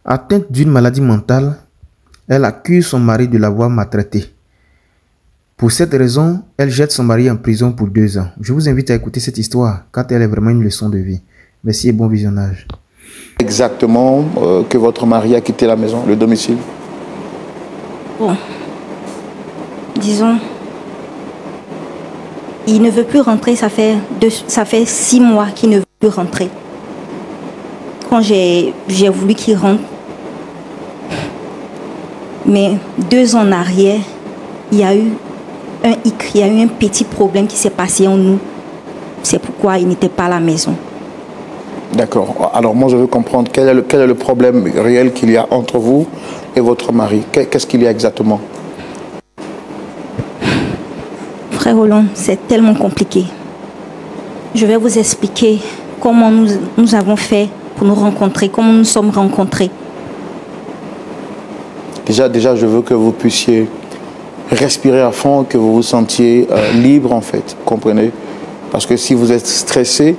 Atteinte d'une maladie mentale, elle accuse son mari de l'avoir maltraitée. Pour cette raison, elle jette son mari en prison pour 2 ans. Je vous invite à écouter cette histoire, car elle est vraiment une leçon de vie. Merci et bon visionnage. Exactement que votre mari a quitté la maison, le domicile? Bon, disons, il ne veut plus rentrer, ça fait 6 mois qu'il ne veut plus rentrer. Quand j'ai voulu qu'il rentre, mais 2 ans en arrière, il y a eu un petit problème qui s'est passé en nous. C'est pourquoi il n'était pas à la maison. D'accord. Alors moi je veux comprendre quel est le problème réel qu'il y a entre vous et votre mari. Qu'est-ce qu'il y a exactement? Frère Roland, c'est tellement compliqué. Je vais vous expliquer comment nous avons fait pour nous rencontrer, comment nous sommes rencontrés. Déjà, je veux que vous puissiez respirer à fond, que vous vous sentiez libre en fait, comprenez? Parce que si vous êtes stressé,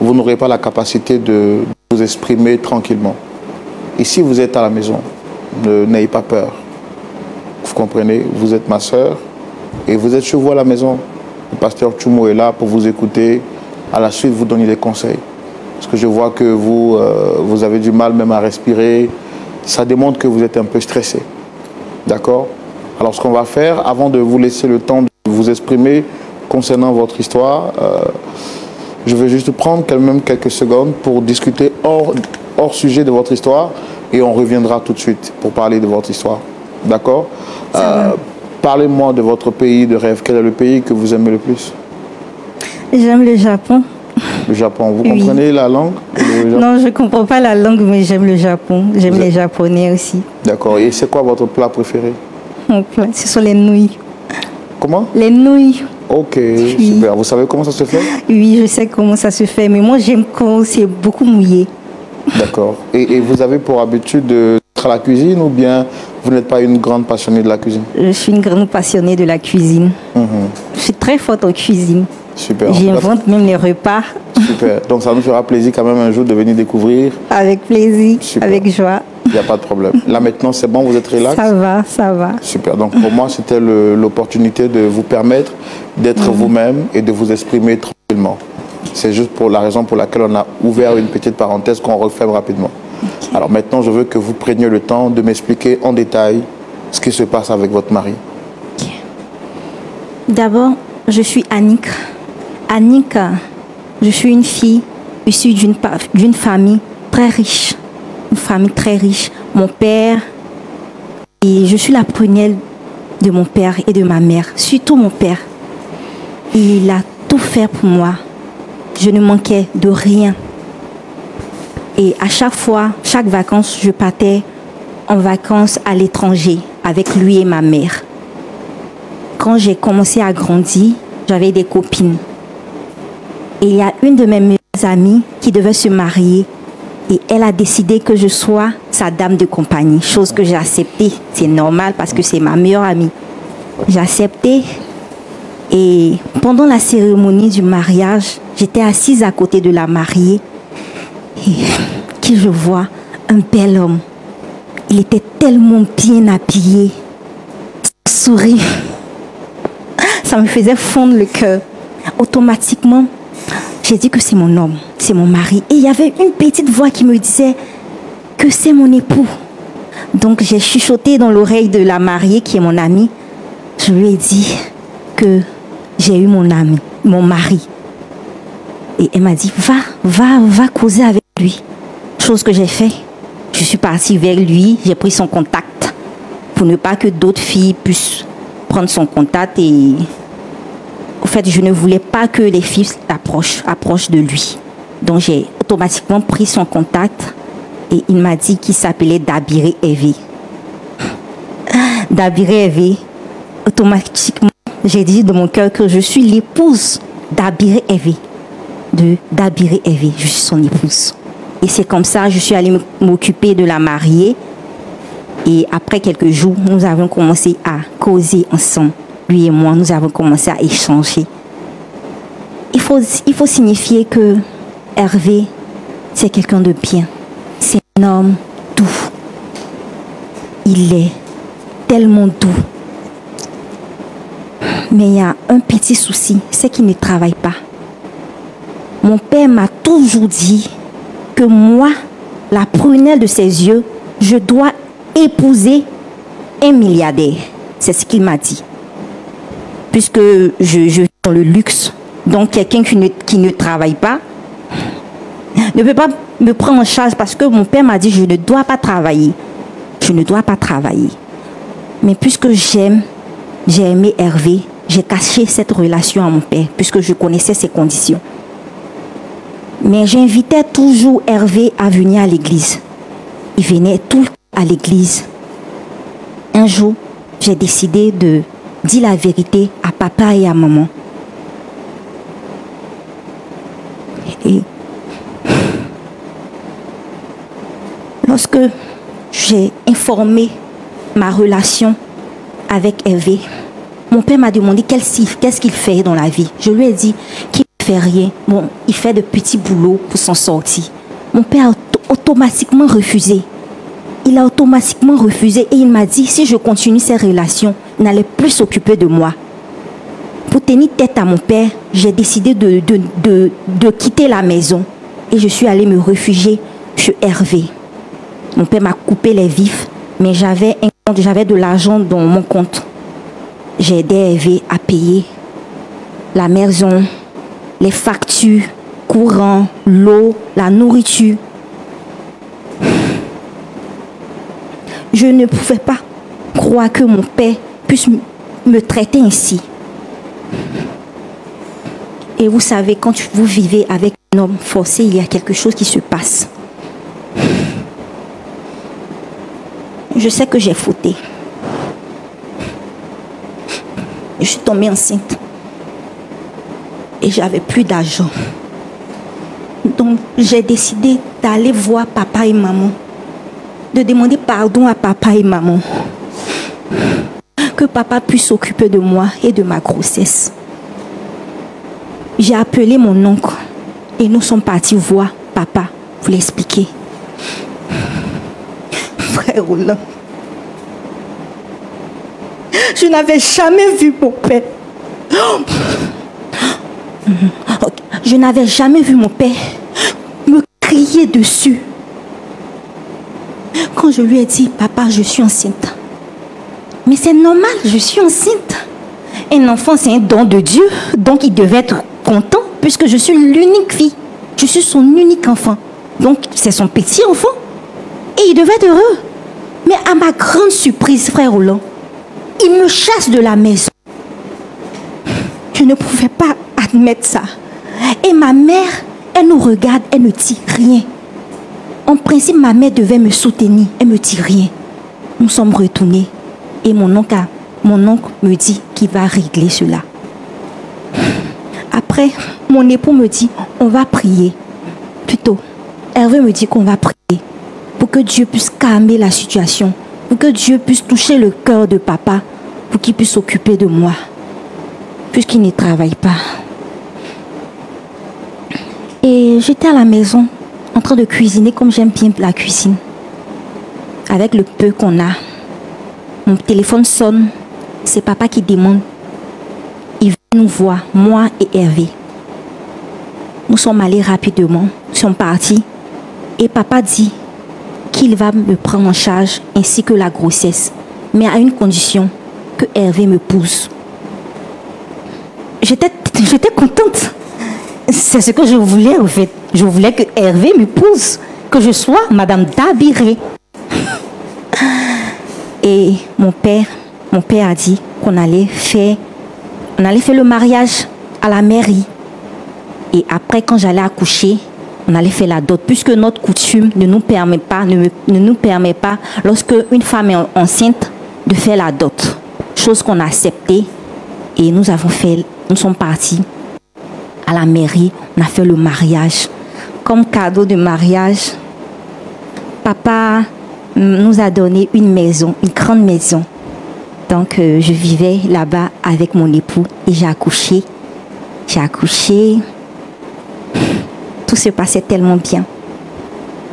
vous n'aurez pas la capacité de vous exprimer tranquillement. Ici, vous êtes à la maison, n'ayez pas peur. Vous comprenez? Vous êtes ma soeur et vous êtes chez vous à la maison. Le pasteur Tchoumo est là pour vous écouter, à la suite vous donner des conseils. Parce que je vois que vous avez du mal même à respirer. Ça démontre que vous êtes un peu stressé. D'accord? Alors ce qu'on va faire, avant de vous laisser le temps de vous exprimer concernant votre histoire, je vais juste prendre quand même quelques secondes pour discuter hors sujet de votre histoire et on reviendra tout de suite pour parler de votre histoire. D'accord? Parlez-moi de votre pays de rêve. Quel est le pays que vous aimez le plus? J'aime le Japon. Le Japon. Vous comprenez la langue? Non, je ne comprends pas la langue, mais j'aime le Japon. J'aime les Japonais aussi. D'accord. Et c'est quoi votre plat préféré? Mon plat, ce sont les nouilles. Comment? Les nouilles. Ok, super. Vous savez comment ça se fait? Oui, je sais comment ça se fait, mais moi j'aime quand c'est beaucoup mouillé. D'accord. Et vous avez pour habitude d'être à la cuisine ou bien vous n'êtes pas une grande passionnée de la cuisine? Je suis une grande passionnée de la cuisine. Je suis très forte en cuisine. Super. J'invente même les repas. Super. Donc ça nous fera plaisir quand même un jour de venir découvrir. Avec plaisir, super. Avec joie. Il n'y a pas de problème. Là maintenant c'est bon, vous êtes relax? Ça va, ça va. Super. Donc pour moi c'était l'opportunité de vous permettre d'être vous-même et de vous exprimer tranquillement. C'est juste pour la raison pour laquelle on a ouvert une petite parenthèse qu'on referme rapidement. Okay. Alors maintenant je veux que vous preniez le temps de m'expliquer en détail ce qui se passe avec votre mari. Okay. D'abord, je suis Annick. Annick, je suis une fille issue d'une famille très riche. Une famille très riche. Mon père, et je suis la prunelle de mon père et de ma mère, surtout mon père. Il a tout fait pour moi. Je ne manquais de rien. Et à chaque fois, chaque vacances, je partais en vacances à l'étranger avec lui et ma mère. Quand j'ai commencé à grandir, j'avais des copines. Et il y a une de mes meilleures amies qui devait se marier. Et elle a décidé que je sois sa dame de compagnie, chose que j'ai acceptée. C'est normal parce que c'est ma meilleure amie. J'ai accepté. Et pendant la cérémonie du mariage, j'étais assise à côté de la mariée. Et qui je vois, un bel homme. Il était tellement bien habillé. Son sourire. Ça me faisait fondre le cœur. Automatiquement, j'ai dit que c'est mon homme, c'est mon mari. Et il y avait une petite voix qui me disait que c'est mon époux. Donc j'ai chuchoté dans l'oreille de la mariée qui est mon amie. Je lui ai dit que j'ai eu mon ami, mon mari. Et elle m'a dit, va causer avec lui. Chose que j'ai fait. Je suis partie vers lui, j'ai pris son contact pour ne pas que d'autres filles puissent prendre son contact. Et en fait, je ne voulais pas que les filles approchent de lui. Donc j'ai automatiquement pris son contact et il m'a dit qu'il s'appelait Dabiré Hervé. Dabiré Hervé, automatiquement, j'ai dit de mon cœur que je suis l'épouse d'Abiré Hervé. De Dabiré Hervé, je suis son épouse. Et c'est comme ça, je suis allée m'occuper de la mariée. Et après quelques jours, nous avons commencé à causer ensemble. Lui et moi, nous avons commencé à échanger. Il faut signifier que Hervé, c'est quelqu'un de bien. C'est un homme doux. il est tellement doux. Mais il y a un petit souci, c'est qu'il ne travaille pas. Mon père m'a toujours dit que moi, la prunelle de ses yeux, je dois épouser un milliardaire. C'est ce qu'il m'a dit. Puisque je vis dans le luxe, donc quelqu'un qui ne travaille pas ne peut pas me prendre en charge parce que mon père m'a dit je ne dois pas travailler. Je ne dois pas travailler. Mais puisque j'ai aimé Hervé, j'ai caché cette relation à mon père puisque je connaissais ses conditions. Mais j'invitais toujours Hervé à venir à l'église. Il venait tout le temps à l'église. Un jour, j'ai décidé de dire la vérité à papa et à maman. Et lorsque j'ai informé ma relation avec Hervé, mon père m'a demandé qu'est-ce qu'il fait dans la vie. Je lui ai dit qu'il ne fait rien. Bon, il fait de petits boulots pour s'en sortir. Mon père a automatiquement refusé. Il a automatiquement refusé et il m'a dit si je continue ces relations, il n'allait plus s'occuper de moi. Pour tenir tête à mon père, j'ai décidé de quitter la maison et je suis allée me réfugier chez Hervé. Mon père m'a coupé les vifs, mais j'avais de l'argent dans mon compte. J'ai aidé Hervé à payer la maison, les factures, courant, l'eau, la nourriture. Je ne pouvais pas croire que mon père puisse me traiter ainsi. Et vous savez, quand vous vivez avec un homme forcé, il y a quelque chose qui se passe. Je sais que j'ai fauté. Je suis tombée enceinte. Et j'avais plus d'argent. Donc j'ai décidé d'aller voir papa et maman. De demander pardon à papa et maman. Que papa puisse s'occuper de moi et de ma grossesse. J'ai appelé mon oncle et nous sommes partis voir papa pour l'expliquer. Frère Roland, je n'avais jamais vu mon père. Je n'avais jamais vu mon père me crier dessus. Quand je lui ai dit, papa, je suis enceinte. Mais c'est normal, je suis enceinte. Un enfant, c'est un don de Dieu. Donc, il devait être content puisque je suis l'unique fille. Je suis son unique enfant. Donc, c'est son petit enfant. Et il devait être heureux. Mais à ma grande surprise, frère Roland, il me chasse de la maison. Je ne pouvais pas admettre ça. Et ma mère, elle nous regarde, elle ne dit rien. En principe, ma mère devait me soutenir. Elle ne me dit rien. Nous sommes retournés. Et mon oncle me dit qu'il va régler cela. Après, mon époux me dit, on va prier. Plutôt, Hervé me dit qu'on va prier. Pour que Dieu puisse calmer la situation. Pour que Dieu puisse toucher le cœur de papa. Pour qu'il puisse s'occuper de moi. Puisqu'il ne travaille pas. Et j'étais à la maison, en train de cuisiner comme j'aime bien la cuisine. Avec le peu qu'on a. Mon téléphone sonne. C'est papa qui demande. Il vient nous voir, moi et Hervé. Nous sommes allés rapidement. Nous sommes partis. Et papa dit qu'il va me prendre en charge ainsi que la grossesse. Mais à une condition, que Hervé me pousse. J'étais contente. C'est ce que je voulais en fait. Je voulais que Hervé me pousse. Que je sois Madame Dabiré. Et mon père a dit qu'on allait faire le mariage à la mairie. Et après, quand j'allais accoucher, on allait faire la dot. Puisque notre coutume ne nous permet pas, lorsque une femme est enceinte, de faire la dot. Chose qu'on a acceptée. Et nous sommes partis à la mairie. On a fait le mariage. Comme cadeau de mariage, papa nous a donné une maison, une grande maison. Donc, je vivais là-bas avec mon époux et j'ai accouché. Tout se passait tellement bien.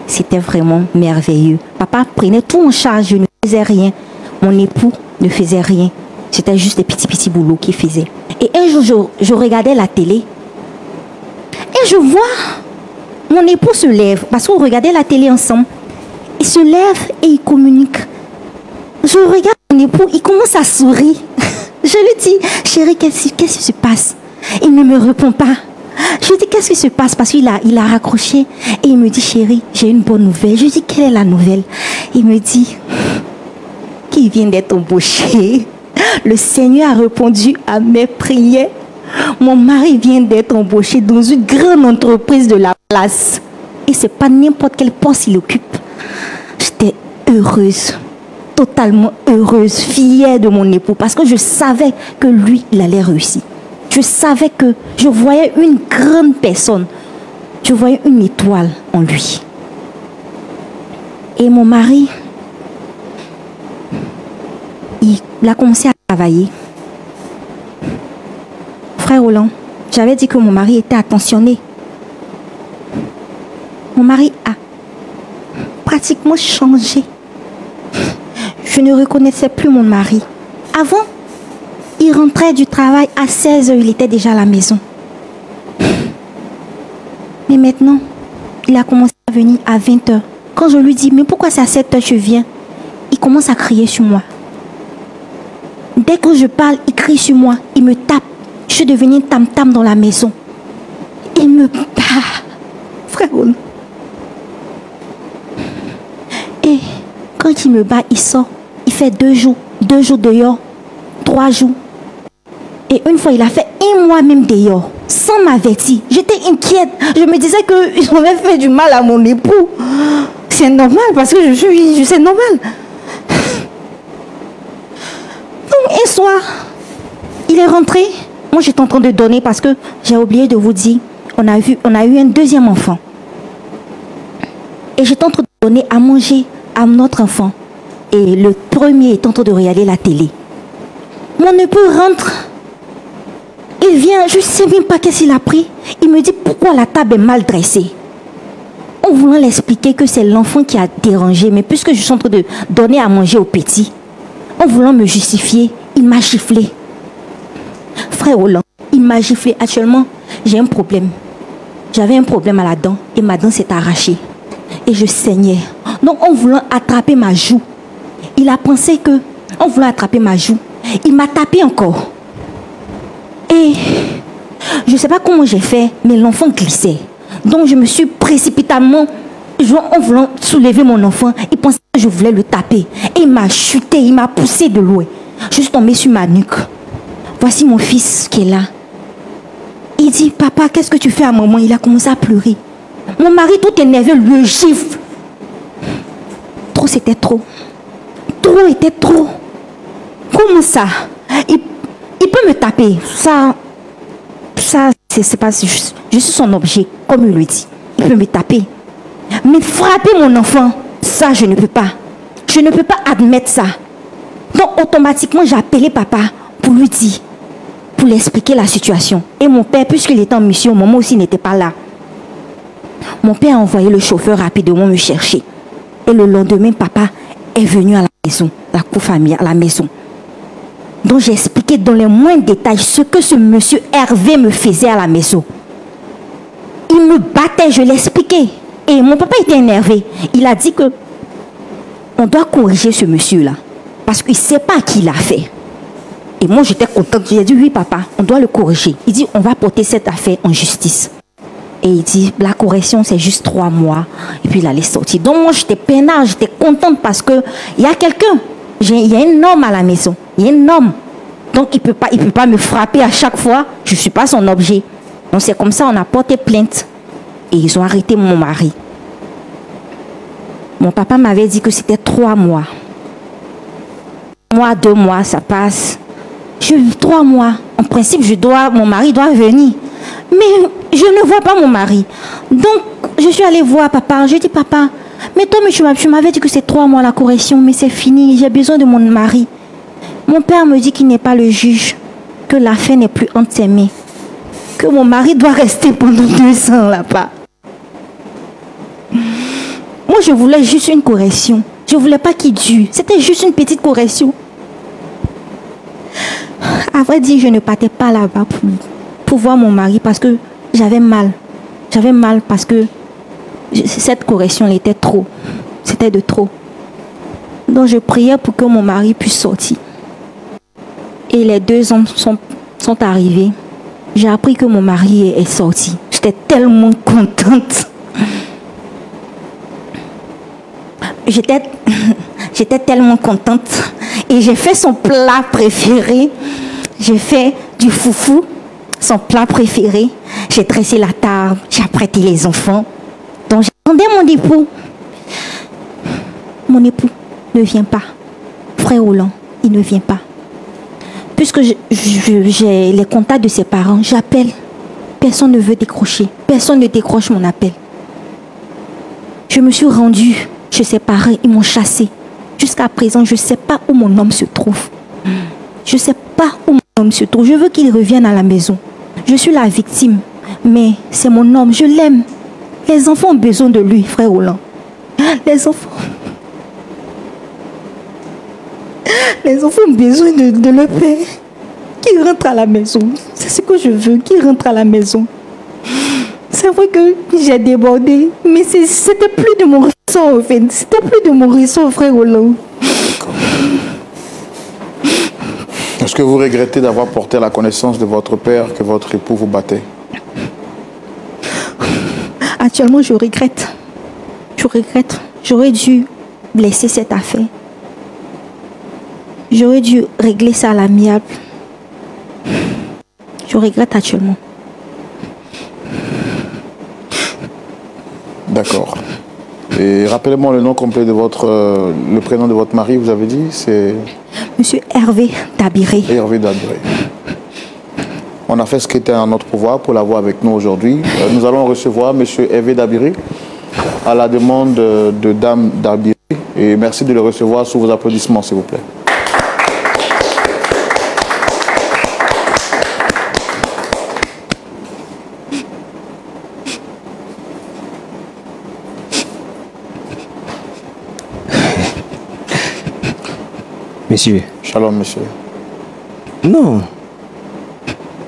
c'était vraiment merveilleux. Papa prenait tout en charge, je ne faisais rien. Mon époux ne faisait rien. C'était juste des petits boulots qu'il faisait. Et un jour, je regardais la télé. Et je vois mon époux se lève, parce qu'on regardait la télé ensemble. Il se lève et il communique. Je regarde mon époux, il commence à sourire. Je lui dis, chérie, qu'est-ce qui se passe? Il ne me répond pas. Je lui dis, qu'est-ce qui se passe? Parce qu'il a raccroché. Et il me dit, chérie, j'ai une bonne nouvelle. Je lui dis, quelle est la nouvelle? Il me dit, qu'il vient d'être embauché. Le Seigneur a répondu à mes prières. Mon mari vient d'être embauché dans une grande entreprise de la place. Et c'est pas n'importe quel poste il occupe. J'étais heureuse. Totalement heureuse, fière de mon époux, parce que je savais que lui, il allait réussir. Je savais que je voyais une grande personne. Je voyais une étoile en lui. Et mon mari, il a commencé à travailler. Frère Roland, j'avais dit que mon mari était attentionné. Mon mari a pratiquement changé. Je ne reconnaissais plus mon mari. Avant, il rentrait du travail à 16h, il était déjà à la maison. Mais maintenant, il a commencé à venir à 20h. Quand je lui dis, mais pourquoi c'est à 7h je viens? Il commence à crier sur moi. Dès que je parle, il crie sur moi, il me tape. Je suis devenue tam-tam dans la maison. Il me bat. Frère. Et quand il me bat, il sort. Il fait 2 jours dehors, 3 jours. Et une fois, il a fait 1 mois même dehors, sans m'avertir. J'étais inquiète. Je me disais qu'ils avaient fait du mal à mon époux. C'est normal parce que c'est normal. Donc, un soir, il est rentré. Moi, j'étais en train de donner parce que j'ai oublié de vous dire, on a eu un 2e enfant. Et j'étais en train de donner à manger à notre enfant. Et le premier est en train de regarder la télé. Mon époux rentre. Il vient, je ne sais même pas qu'est-ce qu'il a pris. Il me dit pourquoi la table est mal dressée. En voulant l'expliquer que c'est l'enfant qui a dérangé. Mais puisque je suis en train de donner à manger au petit, en voulant me justifier, il m'a giflé. Frère Roland, il m'a giflé. Actuellement, j'ai un problème. J'avais un problème à la dent et ma dent s'est arrachée. Et je saignais. Donc en voulant attraper ma joue, il a pensé que, en voulant attraper ma joue, il m'a tapé encore. Et je ne sais pas comment j'ai fait, mais l'enfant glissait. Donc je me suis précipitamment, en voulant soulever mon enfant, il pensait que je voulais le taper. Et il m'a chuté, il m'a poussé de loin. Je suis tombée sur ma nuque. Voici mon fils qui est là. Il dit, papa, qu'est-ce que tu fais à maman? Il a commencé à pleurer. Mon mari tout énervé le gifle. Trop, c'était trop. Trop était trop. Comment ça? Il peut me taper. Ça c'est pas juste. Je suis son objet, comme il le dit. Il peut me taper. Mais frapper mon enfant, ça je ne peux pas. Je ne peux pas admettre ça. Donc automatiquement j'ai appelé papa pour lui dire, pour lui expliquer la situation. Et mon père, puisqu'il était en mission, au moment où il n'était pas là, mon père a envoyé le chauffeur rapidement me chercher. Et le lendemain, papa est venu à la maison, la cour familiale, à la maison. Donc j'ai expliqué dans les moindres détails ce que ce monsieur Hervé me faisait à la maison. Il me battait, je l'expliquais. Et mon papa était énervé. Il a dit que on doit corriger ce monsieur-là. Parce qu'il ne sait pas à qui il l'a fait. Et moi j'étais contente. J'ai dit oui papa, on doit le corriger. Il dit on va porter cette affaire en justice. Et il dit la correction c'est juste 3 mois. Et puis il allait sortir. Donc moi j'étais peinard, j'étais contente parce que il y a quelqu'un. Il y a un homme à la maison. Il y a un homme. Donc il peut pas me frapper à chaque fois. Je ne suis pas son objet. Donc c'est comme ça on a porté plainte. Et ils ont arrêté mon mari. Mon papa m'avait dit que c'était 3 mois. 2 mois, ça passe. 3 mois. En principe, mon mari doit venir. Mais je ne vois pas mon mari. Donc, je suis allée voir papa. Je dis, papa, mais toi, tu m'avais dit que c'est 3 mois la correction, mais c'est fini. J'ai besoin de mon mari. Mon père me dit qu'il n'est pas le juge, que l'affaire n'est plus entre ses mains, que mon mari doit rester pendant 2 ans là-bas. Moi, je voulais juste une correction. Je ne voulais pas qu'il dure. C'était juste une petite correction. À vrai dire, je ne partais pas là-bas pour voir mon mari parce que j'avais mal. J'avais mal parce que cette correction elle était trop. C'était de trop. Donc je priais pour que mon mari puisse sortir. Et les 2 hommes sont arrivés. J'ai appris que mon mari est sorti. J'étais tellement contente. J'étais tellement contente. Et j'ai fait son plat préféré. J'ai fait du foufou, son plat préféré. J'ai dressé la table, j'ai apprêté les enfants. Donc j'attendais mon époux. Mon époux ne vient pas. Frère Roland, il ne vient pas. Puisque j'ai les contacts de ses parents, j'appelle. Personne ne veut décrocher. Personne ne décroche mon appel. Je me suis rendue chez ses parents, ils m'ont chassée. Jusqu'à présent, je ne sais pas où mon homme se trouve. Je ne sais pas où mon homme se trouve. Je veux qu'il revienne à la maison. Je suis la victime. Mais c'est mon homme, je l'aime. Les enfants ont besoin de lui, frère Roland. Les enfants ont besoin de leur père. Qu'il rentre à la maison. C'est ce que je veux, qu'il rentre à la maison. C'est vrai que j'ai débordé, mais c'était plus de mon ressort, en fait. C'était plus de mon ressort, frère Roland. Est-ce que vous regrettez d'avoir porté à la connaissance de votre père que votre époux vous battait? Actuellement, je regrette. Je regrette. J'aurais dû laisser cette affaire. J'aurais dû régler ça à l'amiable. Je regrette actuellement. D'accord. Et rappelez-moi le nom complet de le prénom de votre mari, vous avez dit, c'est... Monsieur Hervé Dabiré. Hervé Dabiré. On a fait ce qui était en notre pouvoir pour l'avoir avec nous aujourd'hui. Nous allons recevoir monsieur Hervé Dabiré à la demande de Dame Dabiré. Et merci de le recevoir sous vos applaudissements, s'il vous plaît. Monsieur. Shalom, monsieur. Non.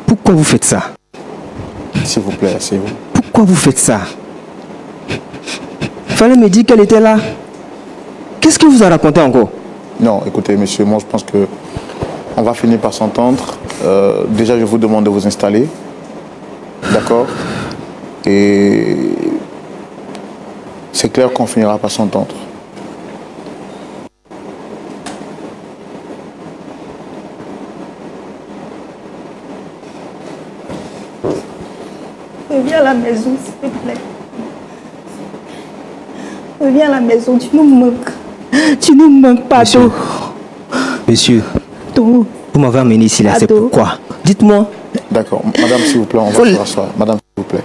Pourquoi vous faites ça? S'il vous plaît, asseyez-vous. Pourquoi vous faites ça? Fallait me dire qu'elle était là. Qu'est-ce que vous a raconté encore? Non, écoutez, monsieur, moi je pense que on va finir par s'entendre. Déjà, je vous demande de vous installer. D'accord? Et c'est clair qu'on finira par s'entendre. Reviens à la maison, s'il te plaît. Reviens à la maison, tu nous manques. Tu nous manques pas, Monsieur. Monsieur, tout. vous m'avez amené ici là, c'est pourquoi? Dites-moi. D'accord. Madame, s'il vous plaît, on va se rasseoir. Madame, s'il vous plaît.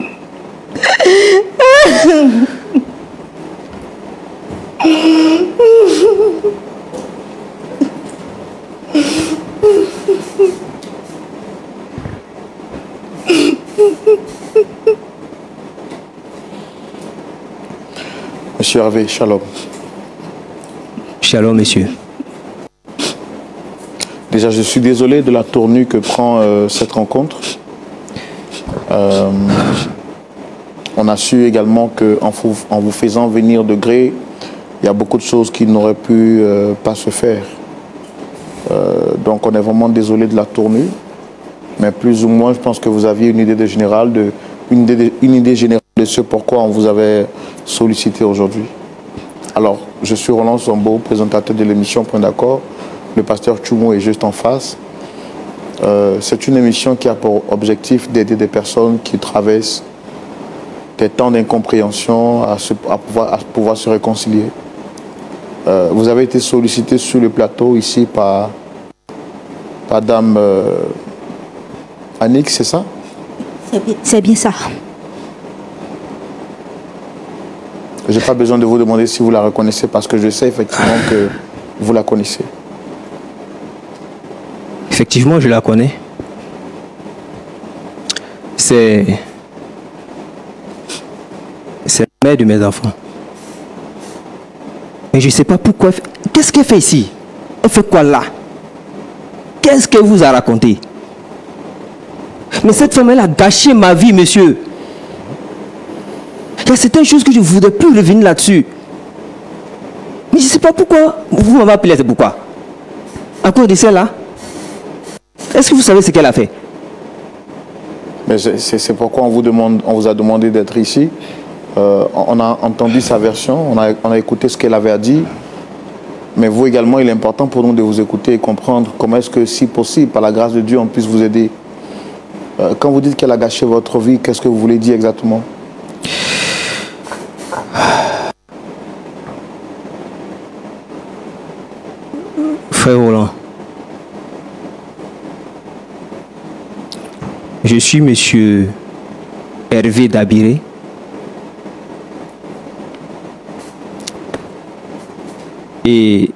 Monsieur Hervé, shalom. Shalom, monsieur. Déjà, je suis désolé de la tournure que prend cette rencontre. On a su également qu'en vous faisant venir de gré, il y a beaucoup de choses qui n'auraient pu pas se faire. Donc on est vraiment désolé de la tournure. Mais plus ou moins, je pense que vous aviez une idée générale de ce pourquoi on vous avait sollicité aujourd'hui. Alors, je suis Roland Sombo, présentateur de l'émission Point d'accord. Le pasteur Tchoumou est juste en face. C'est une émission qui a pour objectif d'aider des personnes qui traversent des temps d'incompréhension à pouvoir se réconcilier. Vous avez été sollicité sur le plateau ici par Dame Annick, c'est ça? C'est bien ça. Je n'ai pas besoin de vous demander si vous la reconnaissez parce que je sais effectivement que vous la connaissez. Effectivement, je la connais. C'est la mère de mes enfants. Mais je ne sais pas pourquoi. Qu'est-ce qu'elle fait ici? Elle fait quoi là? Qu'est-ce qu'elle vous a raconté? Mais cette femme, elle a gâché ma vie, monsieur. Il y a certaines choses que je ne voudrais plus revenir là-dessus. Mais je ne sais pas pourquoi. Vous m'avez appelé, c'est pourquoi? À cause de celle-là? Est-ce que vous savez ce qu'elle a fait? Mais c'est pourquoi on vous a demandé d'être ici. On a entendu sa version, on a écouté ce qu'elle avait à dire. Mais vous également, il est important pour nous de vous écouter et comprendre comment est-ce que, si possible, par la grâce de Dieu, on puisse vous aider. Quand vous dites qu'elle a gâché votre vie, qu'est-ce que vous voulez dire exactement? Frère Roland, je suis monsieur Hervé Dabiré. Et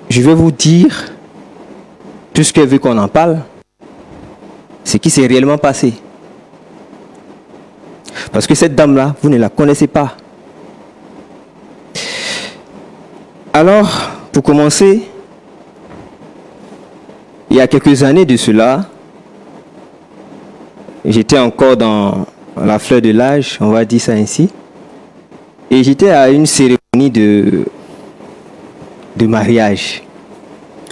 je vais vous dire, puisqu'elle veut qu'on en parle, ce qui s'est réellement passé. Parce que cette dame-là, vous ne la connaissez pas. Alors, pour commencer, il y a quelques années de cela, j'étais encore dans la fleur de l'âge, on va dire ça ainsi, et j'étais à une cérémonie de mariage,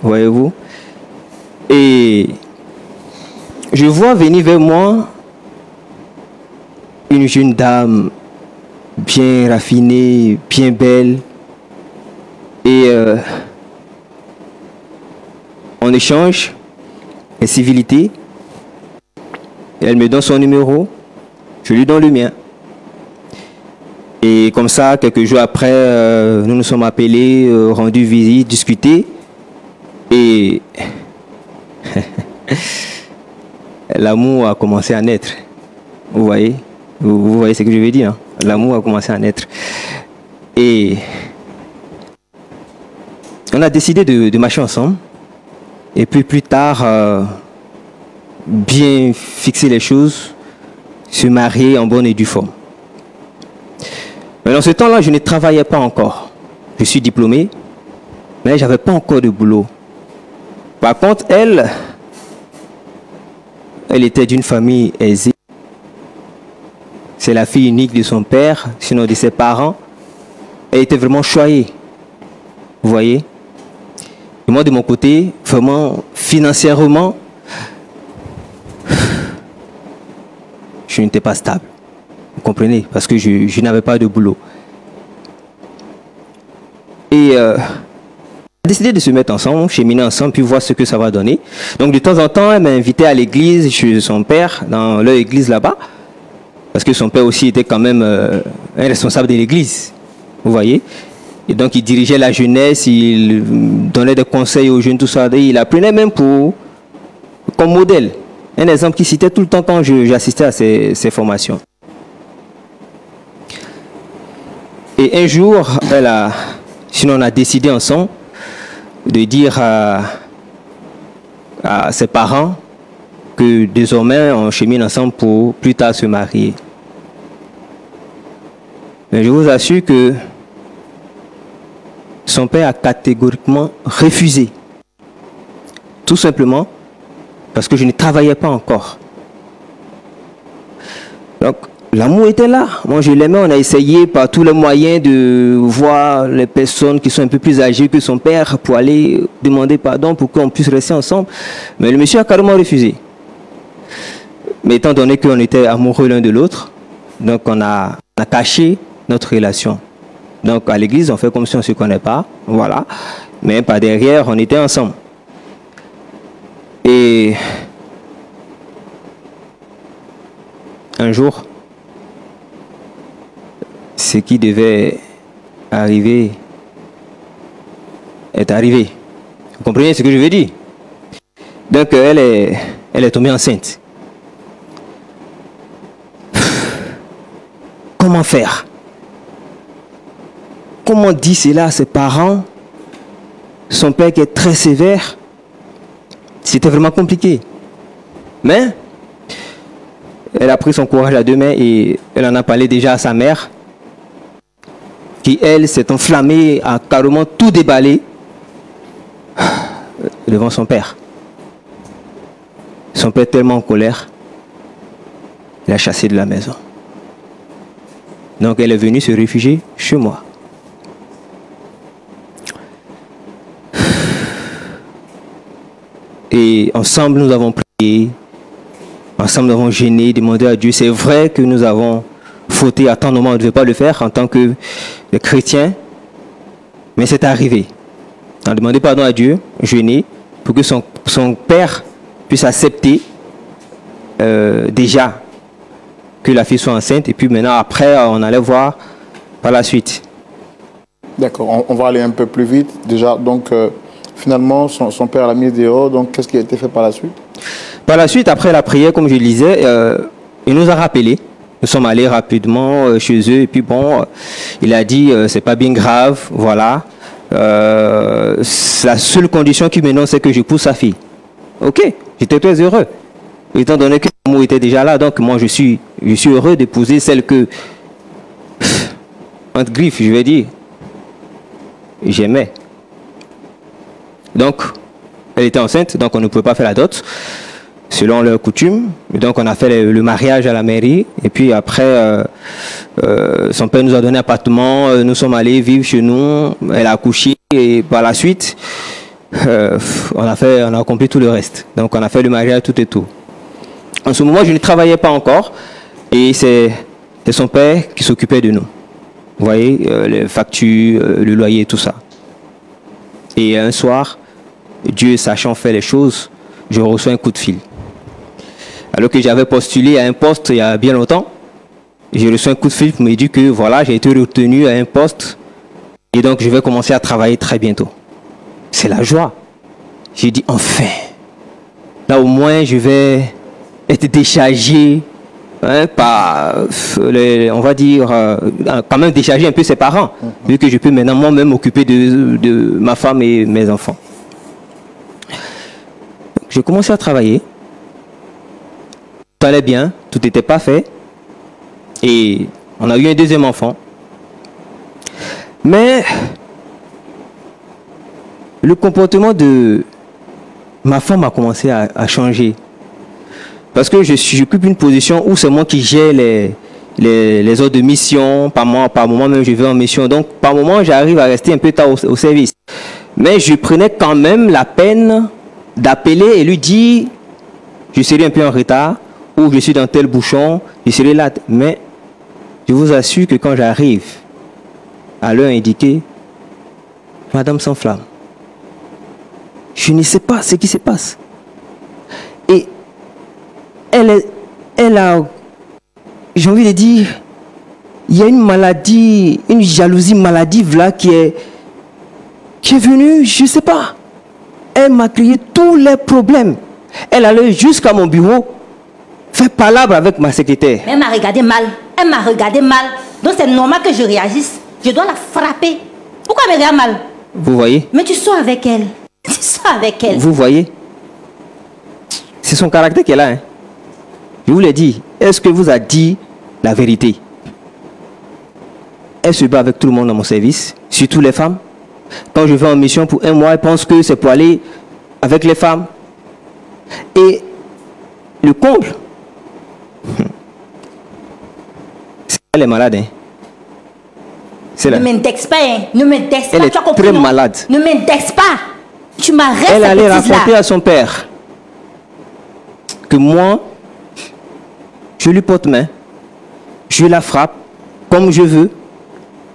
voyez-vous, et je vois venir vers moi une jeune dame bien raffinée, bien belle, et on échange les civilités. Elle me donne son numéro, je lui donne le mien. Et comme ça, quelques jours après, nous nous sommes appelés, rendus visite, discutés. Et l'amour a commencé à naître. Vous voyez? Vous voyez ce que je veux dire, hein? L'amour a commencé à naître. Et on a décidé de marcher ensemble. Et puis plus tard, bien fixer les choses, se marier en bonne et due forme. Mais dans ce temps-là, je ne travaillais pas encore. Je suis diplômé, mais je n'avais pas encore de boulot. Par contre, elle était d'une famille aisée. C'est la fille unique de son père, sinon de ses parents. Elle était vraiment choyée. Vous voyez? Et moi, de mon côté, vraiment, financièrement, je n'étais pas stable. Vous comprenez? Parce que je n'avais pas de boulot. Et on a décidé de se mettre ensemble, cheminer ensemble, puis voir ce que ça va donner. Donc de temps en temps, elle m'a invité à l'église chez son père, dans leur église là-bas. Parce que son père aussi était quand même un responsable de l'église. Vous voyez? Et donc il dirigeait la jeunesse, il donnait des conseils aux jeunes, tout ça. Et il apprenait même comme modèle. Un exemple qu'il citait tout le temps quand j'assistais à ces formations. Et un jour, sinon on a décidé ensemble de dire à ses parents que désormais on chemine ensemble pour plus tard se marier. Mais je vous assure que son père a catégoriquement refusé. Tout simplement parce que je ne travaillais pas encore. Donc, l'amour était là. Moi, je l'aimais. On a essayé par tous les moyens de voir les personnes qui sont un peu plus âgées que son père pour aller demander pardon pour qu'on puisse rester ensemble. Mais le monsieur a carrément refusé. Mais étant donné qu'on était amoureux l'un de l'autre, donc on a caché notre relation. Donc, à l'église, on fait comme si on ne se connaît pas. Voilà. Mais par derrière, on était ensemble. Et un jour, ce qui devait arriver est arrivé. Vous comprenez ce que je veux dire? Donc elle est tombée enceinte. Comment faire? Comment dire cela à ses parents? Son père qui est très sévère. C'était vraiment compliqué. Mais elle a pris son courage à deux mains et elle en a parlé déjà à sa mère, qui, elle, s'est enflammée, a carrément tout déballé devant son père. Son père tellement en colère, il a chassé de la maison. Donc elle est venue se réfugier chez moi. Et ensemble, nous avons prié, ensemble, nous avons gêné, demandé à Dieu. C'est vrai que nous avons fauté à tant de moments, on ne devait pas le faire en tant que chrétien, mais c'est arrivé. On a demandé pardon à Dieu, gêné, pour que son père puisse accepter déjà que la fille soit enceinte, et puis maintenant, après, on allait voir par la suite. D'accord, on va aller un peu plus vite. Déjà, donc, finalement, son père l'a mis dehors. Donc, qu'est-ce qui a été fait par la suite? Par la suite, après la prière, comme je le disais, il nous a rappelé. Nous sommes allés rapidement chez eux, et puis bon, il a dit, c'est pas bien grave, voilà. La seule condition qui maintenant, c'est que je pousse sa fille. Ok, j'étais très heureux. Étant donné que l'amour était déjà là, donc moi je suis heureux d'épouser celle que, entre griffes, je vais dire, j'aimais. Donc, elle était enceinte, donc on ne pouvait pas faire la dot, selon leur coutume. Donc on a fait le mariage à la mairie, et puis après, son père nous a donné un appartement, nous sommes allés vivre chez nous, elle a accouché, et par la suite, on a accompli tout le reste. Donc on a fait le mariage, tout et tout. En ce moment, je ne travaillais pas encore, et c'est son père qui s'occupait de nous. Vous voyez, les factures, le loyer, tout ça. Et un soir, Dieu sachant faire les choses, je reçois un coup de fil. Alors que j'avais postulé à un poste il y a bien longtemps, j'ai reçu un coup de fil pour me dire que voilà, j'ai été retenu à un poste, et donc je vais commencer à travailler très bientôt. C'est la joie. J'ai dit enfin, là au moins je vais être déchargé, hein, par, on va dire, quand même décharger un peu ses parents, vu que je peux maintenant moi-même m'occuper de ma femme et mes enfants. J'ai commencé à travailler, tout allait bien, tout était parfait, et on a eu un deuxième enfant. Mais le comportement de ma femme a commencé à changer. Parce que j'occupe une position où c'est moi qui gère les ordres de mission. Par moment même, je vais en mission. Donc, par moment, j'arrive à rester un peu tard au service. Mais je prenais quand même la peine d'appeler et lui dire, je serai un peu en retard, ou je suis dans tel bouchon, je serai là. Mais je vous assure que quand j'arrive à l'heure indiquée, Madame s'enflamme. Je ne sais pas ce qui se passe. Et elle a, j'ai envie de dire, il y a une maladie, une jalousie maladive là qui est venue, je ne sais pas. Elle m'a créé tous les problèmes. Elle allait jusqu'à mon bureau faire palabre avec ma secrétaire. Elle m'a regardé mal. Elle m'a regardé mal. Donc c'est normal que je réagisse. Je dois la frapper. Pourquoi elle me regarde mal? Vous voyez? Mais tu sors avec elle. Tu sors avec elle. Vous voyez? C'est son caractère qu'elle a. Hein? Je vous l'ai dit. Est-ce que vous a dit la vérité? Elle se bat avec tout le monde dans mon service, surtout les femmes. Quand je vais en mission pour un mois, elle pense que c'est pour aller avec les femmes. Et le comble, elle est malade. Hein? Ne m'indexe pas. Hein? Ne m'indexe pas. Elle est très malade. Ne m'indexe pas. Tu m'arrêtes. Elle allait raconter à son père que moi, je lui porte main, je la frappe comme je veux,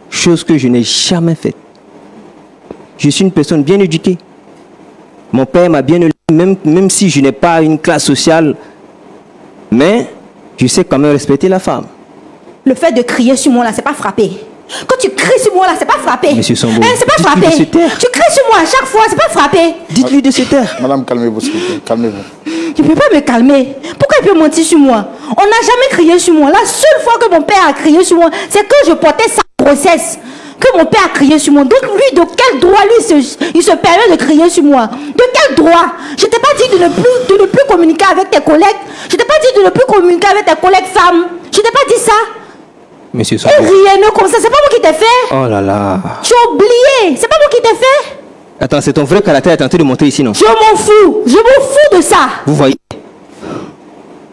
chose que je n'ai jamais faite. Je suis une personne bien éduquée. Mon père m'a bien élevé, même si je n'ai pas une classe sociale, mais je sais quand même respecter la femme. Le fait de crier sur moi là, c'est pas frapper. Quand tu cries sur moi là, c'est pas frapper. Monsieur Sambo, c'est pas frapper. Tu cries sur moi à chaque fois, c'est pas frapper. Dites-lui de se taire. Madame, calmez-vous, s'il vous plaît. Calmez-vous. Je ne peux pas me calmer. Pourquoi il peut mentir sur moi? On n'a jamais crié sur moi. La seule fois que mon père a crié sur moi, c'est que je portais sa grossesse. Que mon père a crié sur moi. Donc lui, de quel droit il se permet de crier sur moi? De quel droit? Je t'ai pas dit de ne plus communiquer avec tes collègues. Je t'ai pas dit de ne plus communiquer avec tes collègues femmes. Je t'ai pas dit ça. Monsieur Et Sonko. rien comme ça, c'est pas moi qui t'ai fait. Oh là là. Tu as oublié, c'est pas moi qui t'ai fait. Attends, c'est ton vrai caractère est tenté de monter ici, non? Je m'en fous de ça. Vous voyez?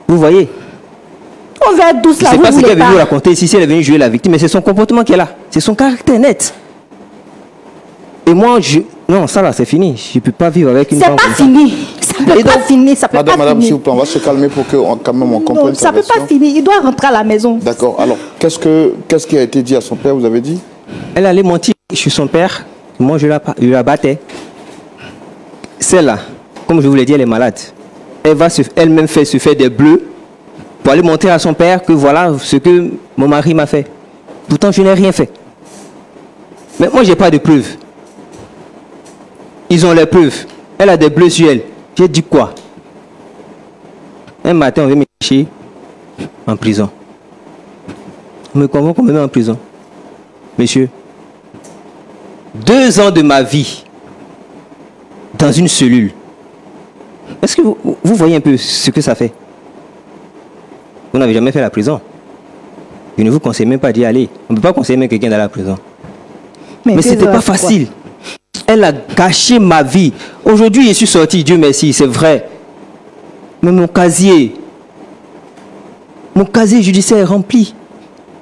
Vous voyez? On va être douce Je là, ne sais vous pas ce qu'elle voulez est venue vous pas. raconter ici, si elle est venue jouer la victime, mais c'est son comportement qui est là. C'est son caractère net. Et moi, non, ça là, c'est fini. Je ne peux pas vivre avec une C'est femme pas comme ça. fini. Ça peut pas finir, ça peut Madame, pas madame, s'il finir. vous plaît, on va se calmer pour que quand même on comprenne Non, sa ça peut pas version. finir. Il doit rentrer à la maison. D'accord. Alors, qu'est-ce qui a été dit à son père, vous avez dit? Elle allait mentir chez son père. Moi, je la battais. Celle-là, comme je vous l'ai dit, elle est malade. Elle va elle-même se faire des bleus pour aller montrer à son père que voilà ce que mon mari m'a fait. Pourtant, je n'ai rien fait. Mais moi, je n'ai pas de preuves. Ils ont les preuves. Elle a des bleus sur elle. J'ai dit quoi? Un matin, on vient me chercher en prison. On me convoque, on me met en prison. Monsieur, 2 ans de ma vie dans une cellule. Est-ce que vous voyez un peu ce que ça fait? Vous n'avez jamais fait la prison. Je ne vous conseille même pas d'y aller. On ne peut pas conseiller même quelqu'un d'aller à la prison. Mais ce n'était pas facile. Elle a gâché ma vie. Aujourd'hui, je suis sorti, Dieu merci, c'est vrai. Mais mon casier judiciaire est rempli.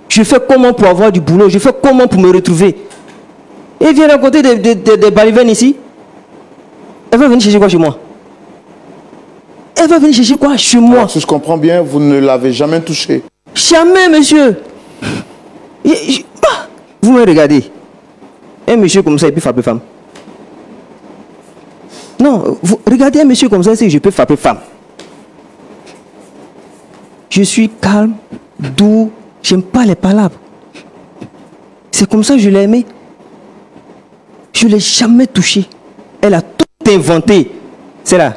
Je fais comment pour avoir du boulot? Je fais comment pour me retrouver? Et elle vient raconter des balivernes ici. Elle va venir chercher quoi chez moi? Elle va venir chercher quoi chez moi? Alors, si je comprends bien, vous ne l'avez jamais touché. Jamais, monsieur. Vous me regardez. Un monsieur comme ça, il peut frapper femme. Non, regardez un monsieur comme ça, c'est que je peux frapper femme. Je suis calme, doux, j'aime pas les palabres. C'est comme ça que je l'ai aimé. Je ne l'ai jamais touché. Elle a tout inventé. C'est là,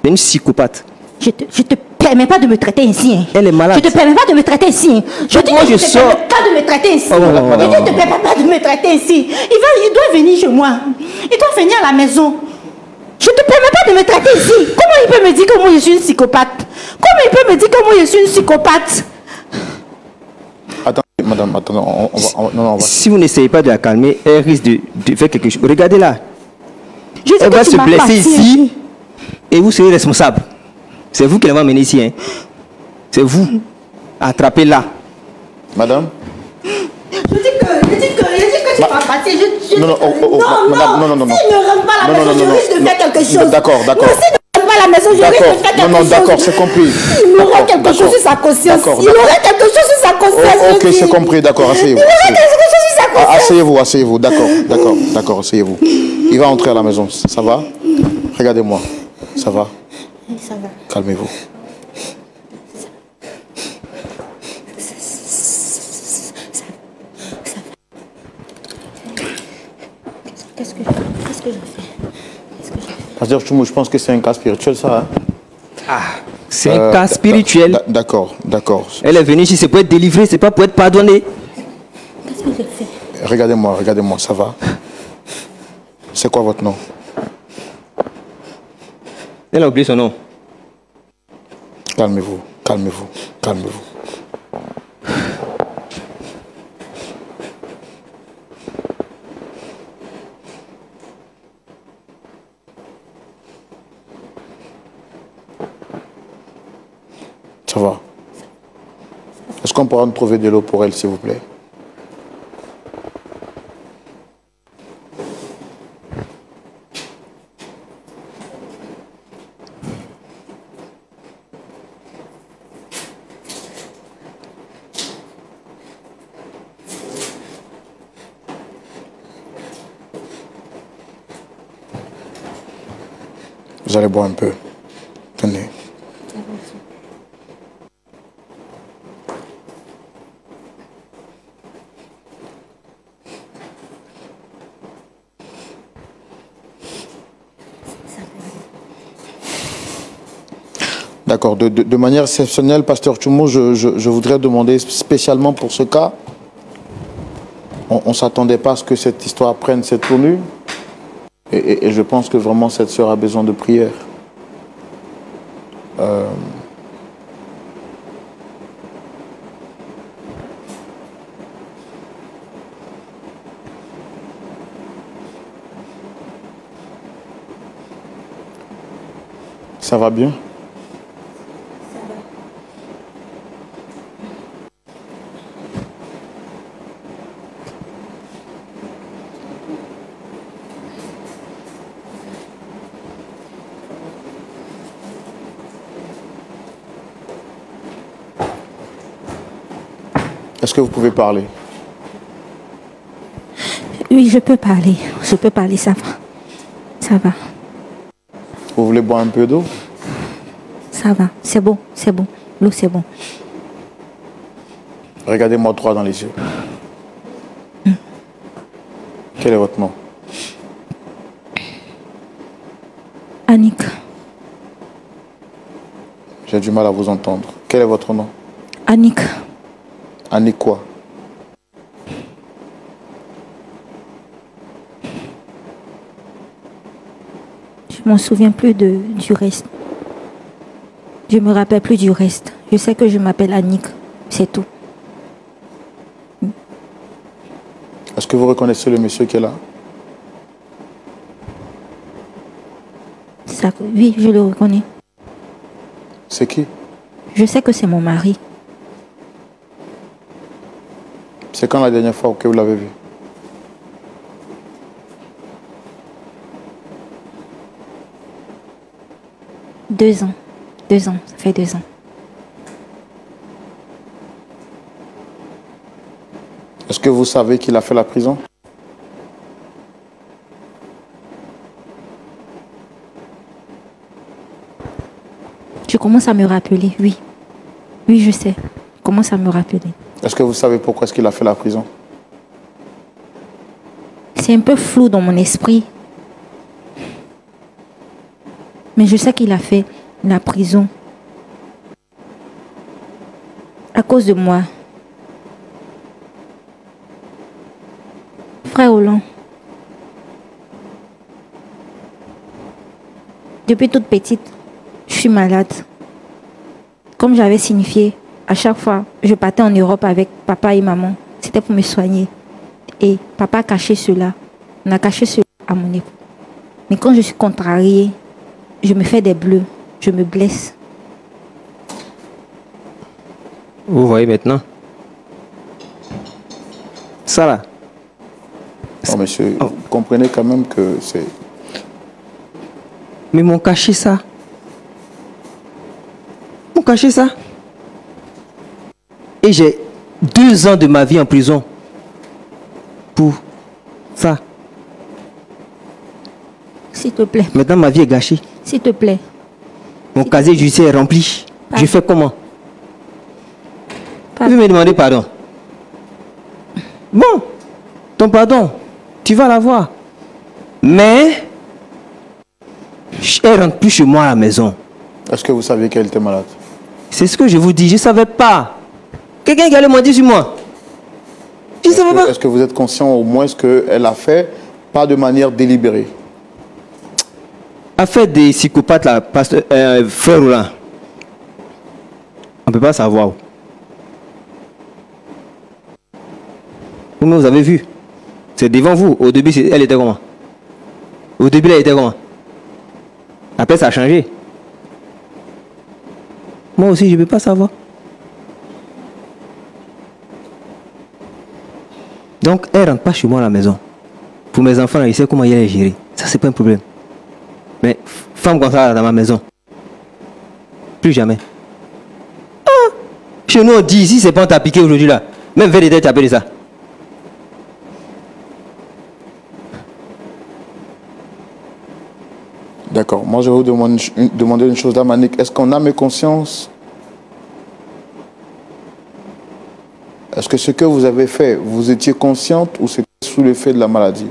une psychopathe. Je te permets pas de me traiter ainsi. Hein. Elle est malade. Je te permets pas de me traiter ainsi. Hein. Je dis moi, que je je te sors. permets pas de me traiter ainsi. Oh, Je dis que je te permets pas de me traiter ainsi. Il doit venir chez moi. Il doit venir à la maison. Je te permets pas de me traiter ici. Comment il peut me dire que moi je suis une psychopathe? Comment il peut me dire que moi je suis une psychopathe? Attendez, madame, attendez, on va. Si vous n'essayez pas de la calmer, elle risque de faire quelque chose. Regardez-là. Je dis Elle que va tu se m'as blesser parti. ici et vous serez responsable. C'est vous qui l'avez emmené ici. Hein. C'est vous. Attrapez-la. Madame? Je dis que tu m'as parti. Non, Si ne rentre pas à la maison, je risque de faire quelque chose. D'accord. Non, si ne rentre pas à la maison, je risque de faire quelque chose. D'accord, c'est compris. Il aurait quelque chose sur sa conscience. Il aurait quelque chose sur sa conscience. Ok, c'est compris, d'accord, asseyez-vous. Il aurait quelque chose sur sa conscience. Asseyez-vous, d'accord, asseyez-vous. Il va entrer à la maison, ça va? Regardez-moi, ça va? Ça va. Calmez-vous. Qu'est-ce que je fais? Pasteur Choumou, je pense que c'est un cas spirituel, ça. Hein? C'est un cas spirituel. D'accord. Elle est venue ici, c'est pour être délivrée, c'est pas pour être pardonnée. Qu'est-ce que je fais? Regardez-moi, ça va? C'est quoi votre nom? Elle a oublié son nom. Calmez-vous. Ça va? Est-ce qu'on pourra nous trouver de l'eau pour elle, s'il vous plaît? Vous allez boire un peu. Tenez. D'accord. De manière exceptionnelle, Pasteur Choumou, je voudrais demander spécialement pour ce cas, on ne s'attendait pas à ce que cette histoire prenne cette tournure. Et je pense que vraiment cette sœur a besoin de prière. Ça va bien? Est-ce que vous pouvez parler? Oui, je peux parler. Je peux parler, ça va. Ça va. Vous voulez boire un peu d'eau? Ça va. C'est bon, c'est bon. L'eau, c'est bon. Regardez-moi droit dans les yeux. Quel est votre nom? Annick. J'ai du mal à vous entendre. Quel est votre nom? Annick. Annick quoi? Je m'en souviens plus du reste. Je me rappelle plus du reste. Je sais que je m'appelle Annick. C'est tout. Est-ce que vous reconnaissez le monsieur qui est là? Ça, oui, je le reconnais. C'est qui? Je sais que c'est mon mari. C'est quand la dernière fois que vous l'avez vu? Deux ans. 2 ans. Ça fait 2 ans. Est-ce que vous savez qu'il a fait la prison? Je commence à me rappeler, oui. Oui, je sais. Je commence à me rappeler. Est-ce que vous savez pourquoi est-ce qu'il a fait la prison? C'est un peu flou dans mon esprit. Mais je sais qu'il a fait la prison à cause de moi. Frère Hollande, depuis toute petite, je suis malade. Comme j'avais signifié, à chaque fois, je partais en Europe avec papa et maman. C'était pour me soigner. Et papa a caché cela. On a caché cela à mon époux. Mais quand je suis contrariée, je me fais des bleus. Je me blesse. Vous voyez maintenant? Ça là. Oh, monsieur, vous comprenez quand même que c'est... Mais m'ont caché ça. M'ont caché ça. Et j'ai 2 ans de ma vie en prison. Pour ça. S'il te plaît. Maintenant ma vie est gâchée. S'il te plaît. Mon casier judiciaire est rempli. Je fais comment? Tu veux me demander pardon? Bon, ton pardon, tu vas l'avoir. Mais, elle rentre plus chez moi à la maison. Est-ce que vous saviez qu'elle était malade? C'est ce que je vous dis, je ne savais pas. Quelqu'un qui allait m'en dire sur moi. Je ne savais pas. Est-ce que vous êtes conscient au moins ce qu'elle a fait, pas de manière délibérée? Affaire des psychopathes là, frère Roland. On ne peut pas savoir. Vous avez vu. C'est devant vous. Au début, elle était comment? Au début, elle était comment? Après, ça a changé. Moi aussi, je ne peux pas savoir. Donc, elle ne rentre pas chez moi à la maison. Pour mes enfants, ils savent comment il est géré. Ça, c'est pas un problème. Mais femme comme ça dans ma maison, plus jamais. Ah, chez nous, on dit ici, c'est pas on t'a piqué aujourd'hui là. Même vers les têtes, t'as appelé ça. D'accord. Moi, je vais vous demander une chose, Dame Annick. Est-ce qu'on a mes consciences? Est-ce que ce que vous avez fait, vous étiez consciente ou c'était sous l'effet de la maladie?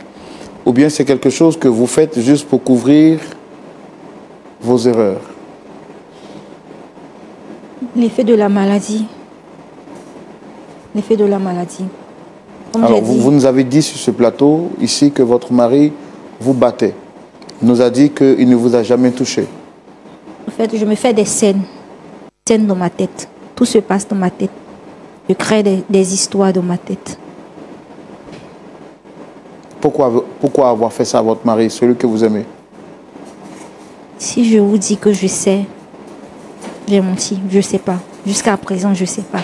Ou bien c'est quelque chose que vous faites juste pour couvrir vos erreurs? L'effet de la maladie. L'effet de la maladie. Comme Alors, j'ai dit, vous nous avez dit sur ce plateau, ici, que votre mari vous battait. Il nous a dit qu'il ne vous a jamais touché. en fait, je me fais des scènes. Scènes dans ma tête. Tout se passe dans ma tête. Je crée des histoires dans ma tête. Pourquoi avoir fait ça à votre mari, celui que vous aimez? Si je vous dis que je sais, j'ai menti. Je ne sais pas. Jusqu'à présent, je ne sais pas.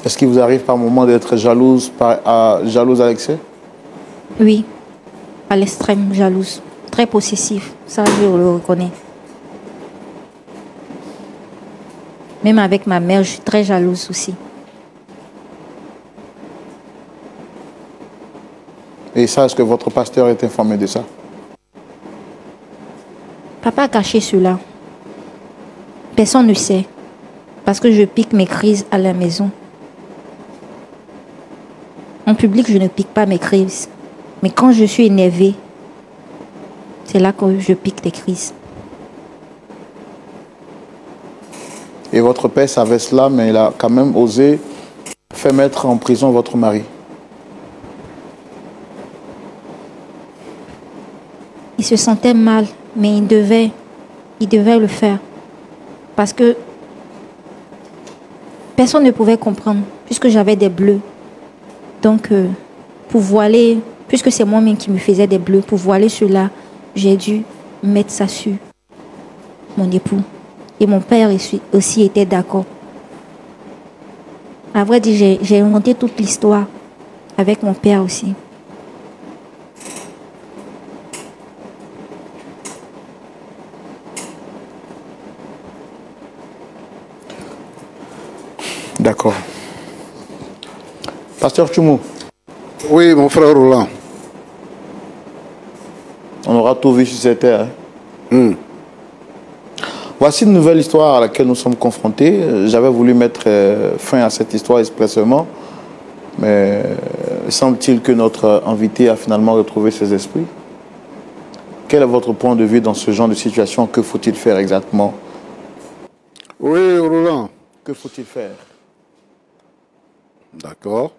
Est-ce qu'il vous arrive par moment d'être jalouse, jalouse à l'excès? Oui, à l'extrême, jalouse. Très possessive. Ça, je le reconnais. Même avec ma mère, je suis très jalouse aussi. Et ça, est-ce que votre pasteur est informé de ça? Papa a caché cela. Personne ne sait. Parce que je pique mes crises à la maison. En public, je ne pique pas mes crises. Mais quand je suis énervée, c'est là que je pique des crises. Et votre père savait cela, mais il a quand même osé faire mettre en prison votre mari. Il se sentait mal, mais il devait le faire. Parce que personne ne pouvait comprendre, puisque j'avais des bleus. Donc, pour voiler, puisque c'est moi-même qui me faisais des bleus, pour voiler cela, j'ai dû mettre ça sur mon époux. Et mon père aussi était d'accord. À vrai dire, j'ai inventé toute l'histoire avec mon père aussi. D'accord. Pasteur Tchoumou. Oui, mon frère Roland. On aura tout vu sur cette terre. Voici une nouvelle histoire à laquelle nous sommes confrontés. J'avais voulu mettre fin à cette histoire expressément, mais semble-t-il que notre invité a finalement retrouvé ses esprits. Quel est votre point de vue dans ce genre de situation? Que faut-il faire exactement? Oui, Roland. Que faut-il faire? D'accord.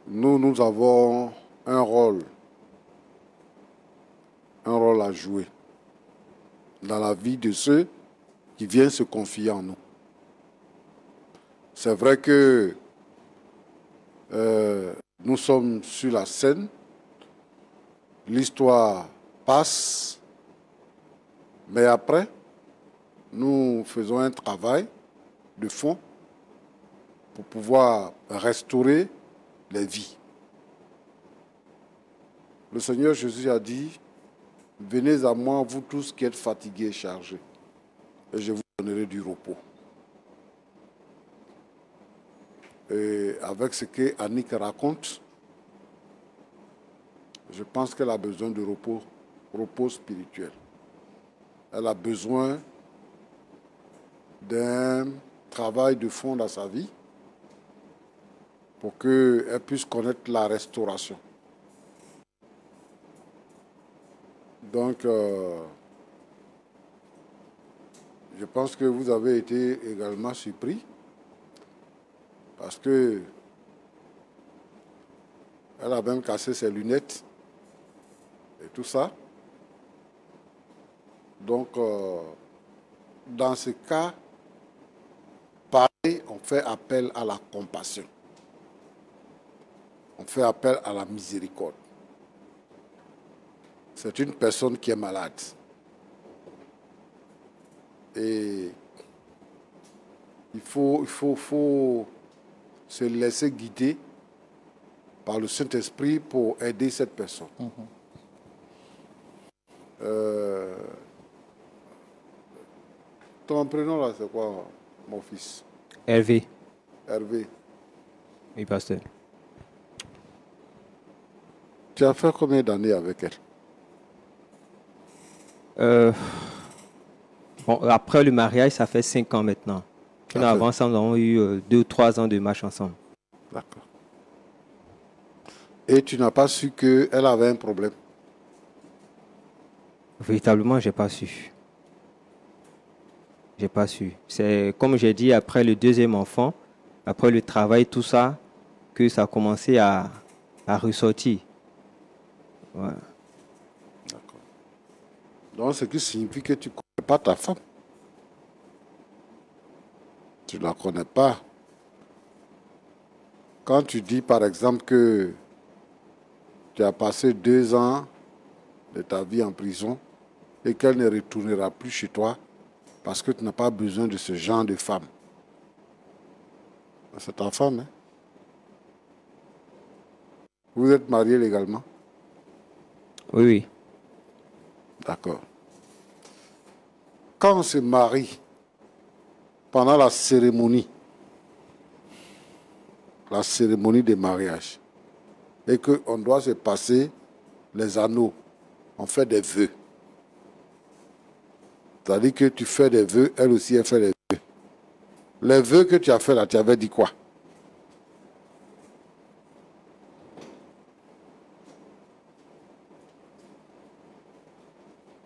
Nous avons un rôle à jouer dans la vie de ceux qui viennent se confier en nous. C'est vrai que nous sommes sur la scène, l'histoire passe, mais après, nous faisons un travail de fond pour pouvoir restaurer les vies. Le Seigneur Jésus a dit, « Venez à moi, vous tous qui êtes fatigués et chargés, et je vous donnerai du repos. » Et avec ce que Annick raconte, je pense qu'elle a besoin de repos spirituel. Elle a besoin d'un travail de fond dans sa vie pour qu'elle puisse connaître la restauration. Donc, je pense que vous avez été également surpris parce que elle a même cassé ses lunettes et tout ça. Donc, dans ce cas, pareil, on fait appel à la compassion. On fait appel à la miséricorde. C'est une personne qui est malade. Et il faut se laisser guider par le Saint-Esprit pour aider cette personne. Ton prénom là, c'est quoi, mon fils? Hervé. Hervé. Oui, pasteur. Tu as fait combien d'années avec elle? Bon, après le mariage, ça fait 5 ans maintenant. Nous avant ça, nous avons eu 2 ou 3 ans de marche ensemble. D'accord. Et tu n'as pas su qu'elle avait un problème? Véritablement, je n'ai pas su. J'ai pas su. C'est comme j'ai dit, après le deuxième enfant, après le travail, tout ça, que ça a commencé à ressortir. Ouais. D'accord. Donc, ce qui signifie que tu ne connais pas ta femme. Tu ne la connais pas. Quand tu dis par exemple que tu as passé 2 ans de ta vie en prison et qu'elle ne retournera plus chez toi parce que tu n'as pas besoin de ce genre de femme. C'est ta femme, hein? Vous êtes mariés légalement? Oui, oui. D'accord. Quand on se marie, pendant la cérémonie de mariage, et qu'on doit se passer les anneaux, on fait des vœux. C'est-à-dire que tu fais des vœux, elle aussi elle fait des vœux. Les vœux que tu as fait là, tu avais dit quoi?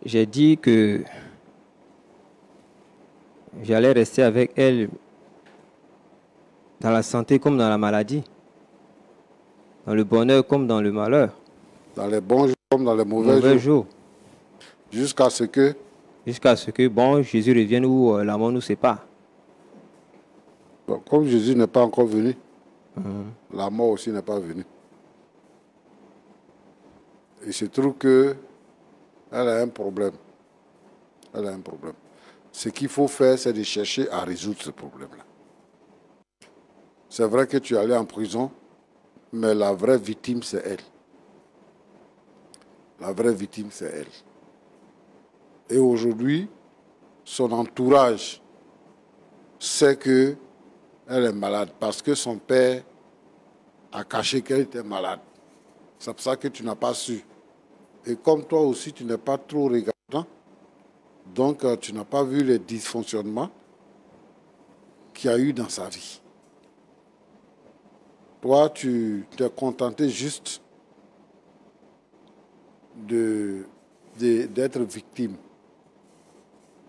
J'ai dit que j'allais rester avec elle dans la santé comme dans la maladie, dans le bonheur comme dans le malheur, Dans les bons jours comme dans les mauvais jours. jours, Jusqu'à ce que bon, Jésus revienne ou la mort nous sépare. bon, comme Jésus n'est pas encore venu, la mort aussi n'est pas venue. Il se trouve que elle a un problème. Elle a un problème. Ce qu'il faut faire, c'est de chercher à résoudre ce problème-là. C'est vrai que tu es allé en prison, mais la vraie victime, c'est elle. La vraie victime, c'est elle. Et aujourd'hui, son entourage sait qu'elle est malade parce que son père a caché qu'elle était malade. C'est pour ça que tu n'as pas su. Et comme toi aussi, tu n'es pas trop regardant, donc tu n'as pas vu les dysfonctionnements qu'il y a eu dans sa vie. Toi, tu t'es contenté juste d'être victime.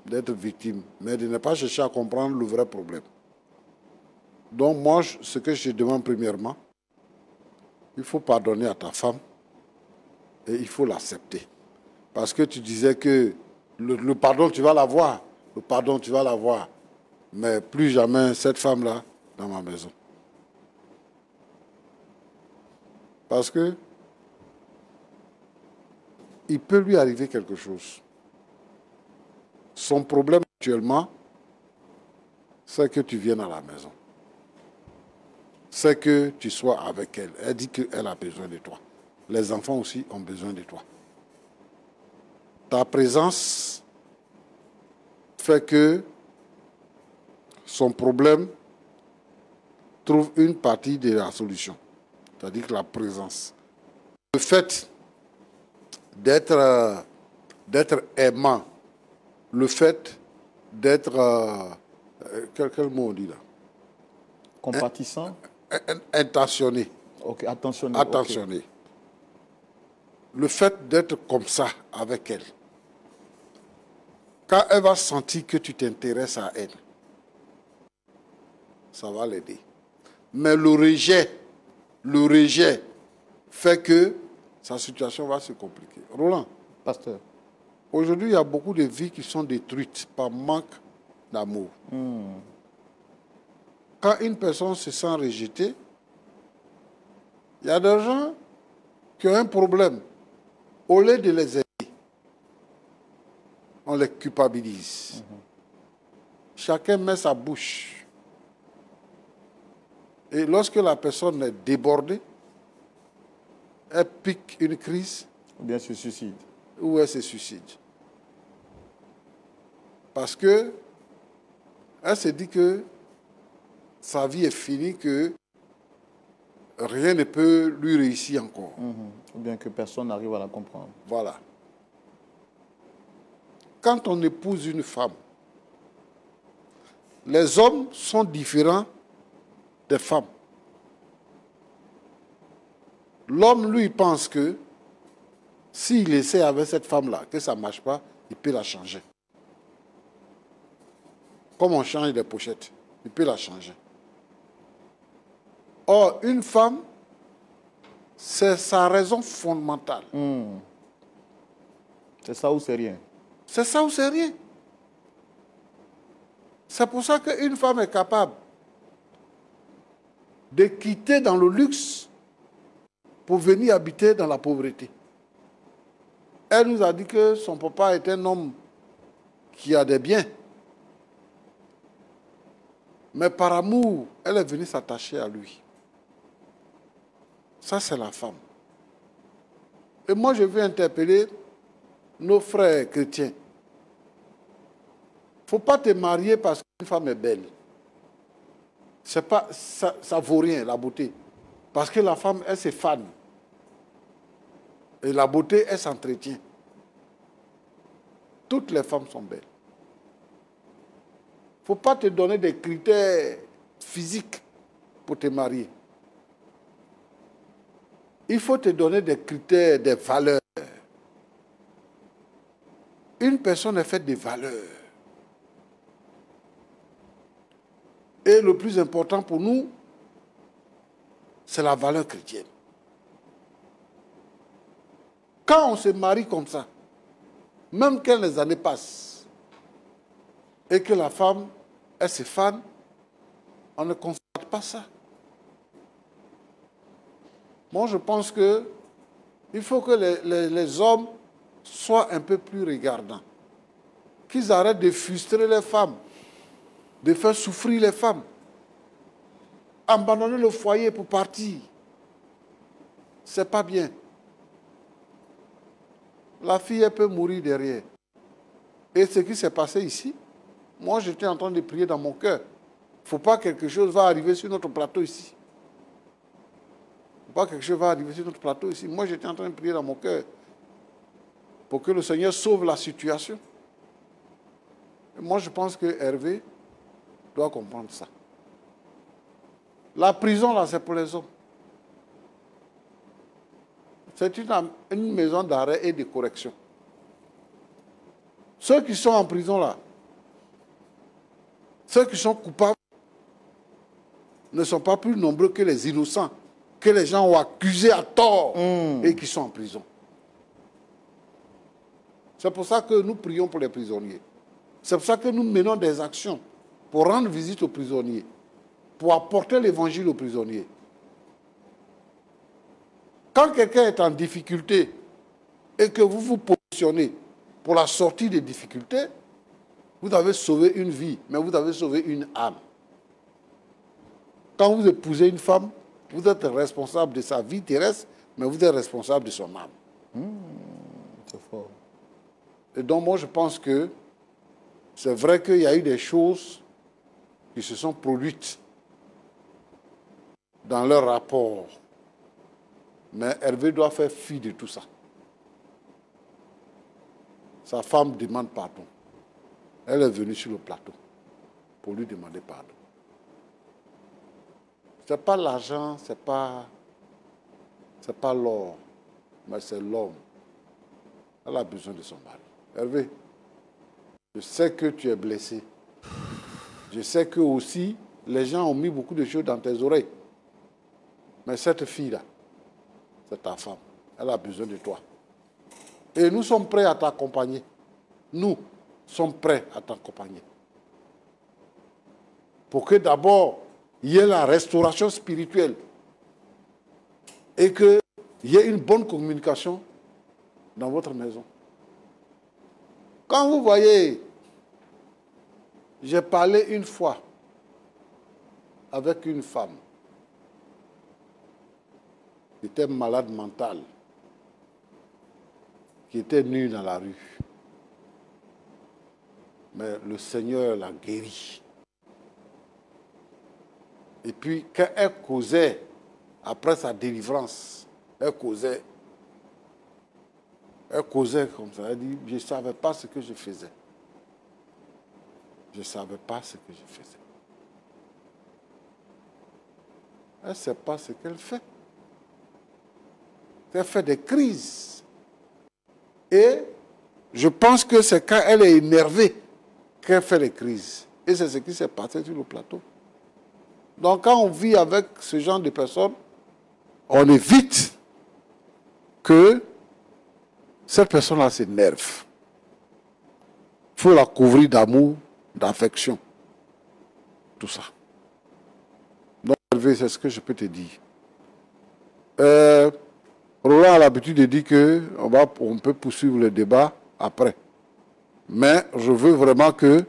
D'être victime, mais de ne pas chercher à comprendre le vrai problème. Donc moi, ce que je demande premièrement, il faut pardonner à ta femme et il faut l'accepter. Parce que tu disais que le pardon, tu vas l'avoir. Le pardon, tu vas l'avoir. Mais plus jamais cette femme-là dans ma maison. Parce que il peut lui arriver quelque chose. Son problème actuellement, c'est que tu viennes à la maison. C'est que tu sois avec elle. Elle dit qu'elle a besoin de toi. Les enfants aussi ont besoin de toi. Ta présence fait que son problème trouve une partie de la solution. C'est-à-dire que la présence. Le fait d'être aimant, le fait d'être... quel mot on dit là? Compatissant. Intentionné. Ok, attentionné. Attentionné. Okay. Le fait d'être comme ça avec elle, quand elle va sentir que tu t'intéresses à elle, ça va l'aider. Mais le rejet fait que sa situation va se compliquer. Roland, pasteur, aujourd'hui, il y a beaucoup de vies qui sont détruites par manque d'amour. Quand une personne se sent rejetée, il y a des gens qui ont un problème. Au lieu de les aider, on les culpabilise. Chacun met sa bouche. Et lorsque la personne est débordée, elle pique une crise. Ou bien se suicide. Ou elle se suicide. Parce que elle se dit que sa vie est finie, que rien ne peut lui réussir encore. Ou bien que personne n'arrive à la comprendre. Voilà. Quand on épouse une femme, les hommes sont différents des femmes. L'homme, lui, pense que s'il essaie avec cette femme-là, que ça ne marche pas, il peut la changer. Comme on change des pochettes, il peut la changer. Or, une femme, c'est sa raison fondamentale. C'est ça ou c'est rien? C'est ça ou c'est rien. C'est pour ça qu'une femme est capable de quitter dans le luxe pour venir habiter dans la pauvreté. Elle nous a dit que son papa est un homme qui a des biens. Mais par amour, elle est venue s'attacher à lui. Ça, c'est la femme. Et moi, je veux interpeller nos frères chrétiens. Il ne faut pas te marier parce qu'une femme est belle. C'est pas, ça ne vaut rien, la beauté. Parce que la femme, elle se fane. Et la beauté, elle s'entretient. Toutes les femmes sont belles. Il ne faut pas te donner des critères physiques pour te marier. Il faut te donner des critères, des valeurs. Une personne est faite de valeurs. Et le plus important pour nous, c'est la valeur chrétienne. Quand on se marie comme ça, même quand les années passent, et que la femme, elle se fane, on ne constate pas ça. Moi, je pense qu'il faut que les hommes soient un peu plus regardants. Qu'ils arrêtent de frustrer les femmes, de faire souffrir les femmes. Abandonner le foyer pour partir, c'est pas bien. La fille, elle peut mourir derrière. Et ce qui s'est passé ici, moi, j'étais en train de prier dans mon cœur. Il ne faut pas que quelque chose va arriver sur notre plateau ici. Il ne faut pas que quelque chose va arriver sur notre plateau ici. Moi, j'étais en train de prier dans mon cœur pour que le Seigneur sauve la situation. Et moi, je pense que Hervé doit comprendre ça. La prison, là, c'est pour les hommes. C'est une maison d'arrêt et de correction. Ceux qui sont en prison, là, ceux qui sont coupables ne sont pas plus nombreux que les innocents, que les gens ont accusés à tort et qui sont en prison. C'est pour ça que nous prions pour les prisonniers. C'est pour ça que nous menons des actions pour rendre visite aux prisonniers, pour apporter l'évangile aux prisonniers. Quand quelqu'un est en difficulté et que vous vous positionnez pour la sortie des difficultés, vous avez sauvé une vie, mais vous avez sauvé une âme. Quand vous épousez une femme, vous êtes responsable de sa vie terrestre, mais vous êtes responsable de son âme. C'est fort. Et donc moi je pense que c'est vrai qu'il y a eu des choses qui se sont produites dans leur rapport. Mais Hervé doit faire fi de tout ça. Sa femme demande pardon. Elle est venue sur le plateau pour lui demander pardon. Ce n'est pas l'argent, ce n'est pas l'or, mais c'est l'homme. Elle a besoin de son mari. Hervé, je sais que tu es blessé. Je sais que aussi, les gens ont mis beaucoup de choses dans tes oreilles. Mais cette fille-là, c'est ta femme. Elle a besoin de toi. Et nous sommes prêts à t'accompagner. Nous sommes prêts à t'accompagner. Pour que d'abord, il y ait la restauration spirituelle. Et qu'il y ait une bonne communication dans votre maison. Quand vous voyez, j'ai parlé une fois avec une femme qui était malade mentale, qui était nue dans la rue. Mais le Seigneur l'a guérie. Et puis, quand elle causait, après sa délivrance, elle causait comme ça. Elle dit, je ne savais pas ce que je faisais. Je ne savais pas ce que je faisais. Elle ne sait pas ce qu'elle fait. Elle fait des crises. Et je pense que c'est quand elle est énervée qu'elle fait des crises. Et c'est ce qui s'est passé sur le plateau. Donc quand on vit avec ce genre de personnes, on évite que cette personne-là s'énerve. Il faut la couvrir d'amour, d'affection. Tout ça. Donc Hervé, c'est ce que je peux te dire. Roland a l'habitude de dire qu'on peut poursuivre le débat après. Mais je veux vraiment que,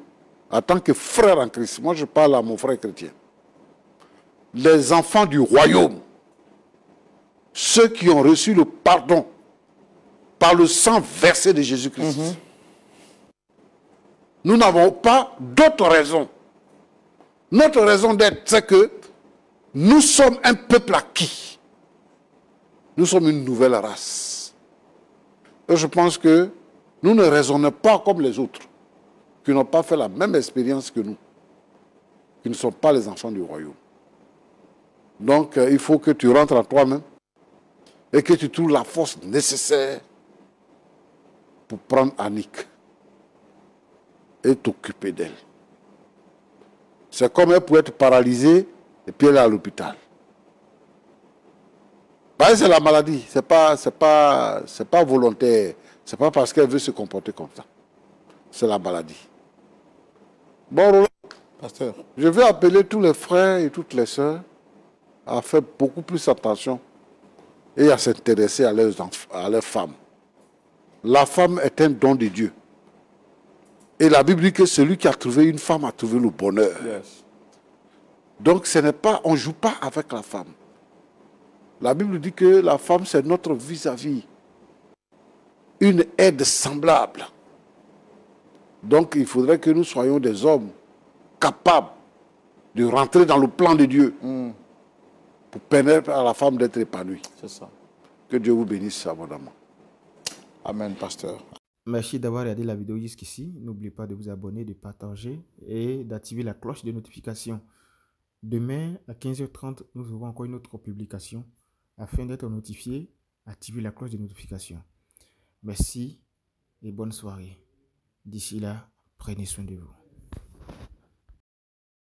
en tant que frère en Christ, moi je parle à mon frère chrétien, les enfants du royaume, ceux qui ont reçu le pardon par le sang versé de Jésus-Christ, nous n'avons pas d'autre raison. Notre raison d'être, c'est que nous sommes un peuple acquis. Nous sommes une nouvelle race. Et je pense que nous ne raisonnons pas comme les autres, qui n'ont pas fait la même expérience que nous, qui ne sont pas les enfants du royaume. Donc, il faut que tu rentres en toi-même et que tu trouves la force nécessaire pour prendre Annick et t'occuper d'elle. C'est comme elle peut être paralysée et puis elle est à l'hôpital. C'est la maladie, c'est pas volontaire, c'est pas parce qu'elle veut se comporter comme ça. C'est la maladie. Bon, Roland, Pasteur. je vais appeler tous les frères et toutes les sœurs à faire beaucoup plus attention et à s'intéresser à leurs femmes. La femme est un don de Dieu. Et la Bible dit que celui qui a trouvé une femme a trouvé le bonheur. Yes. Donc ce n'est pas, on ne joue pas avec la femme. La Bible dit que la femme c'est notre vis-à-vis, une aide semblable. Donc il faudrait que nous soyons des hommes capables de rentrer dans le plan de Dieu pour permettre à la femme d'être épanouie. C'est ça. Que Dieu vous bénisse abondamment. Amen, pasteur. Merci d'avoir regardé la vidéo jusqu'ici. N'oubliez pas de vous abonner, de partager et d'activer la cloche de notification. Demain à 15h30, nous aurons encore une autre publication. Afin d'être notifié, activez la cloche de notification. Merci et bonne soirée. D'ici là, prenez soin de vous.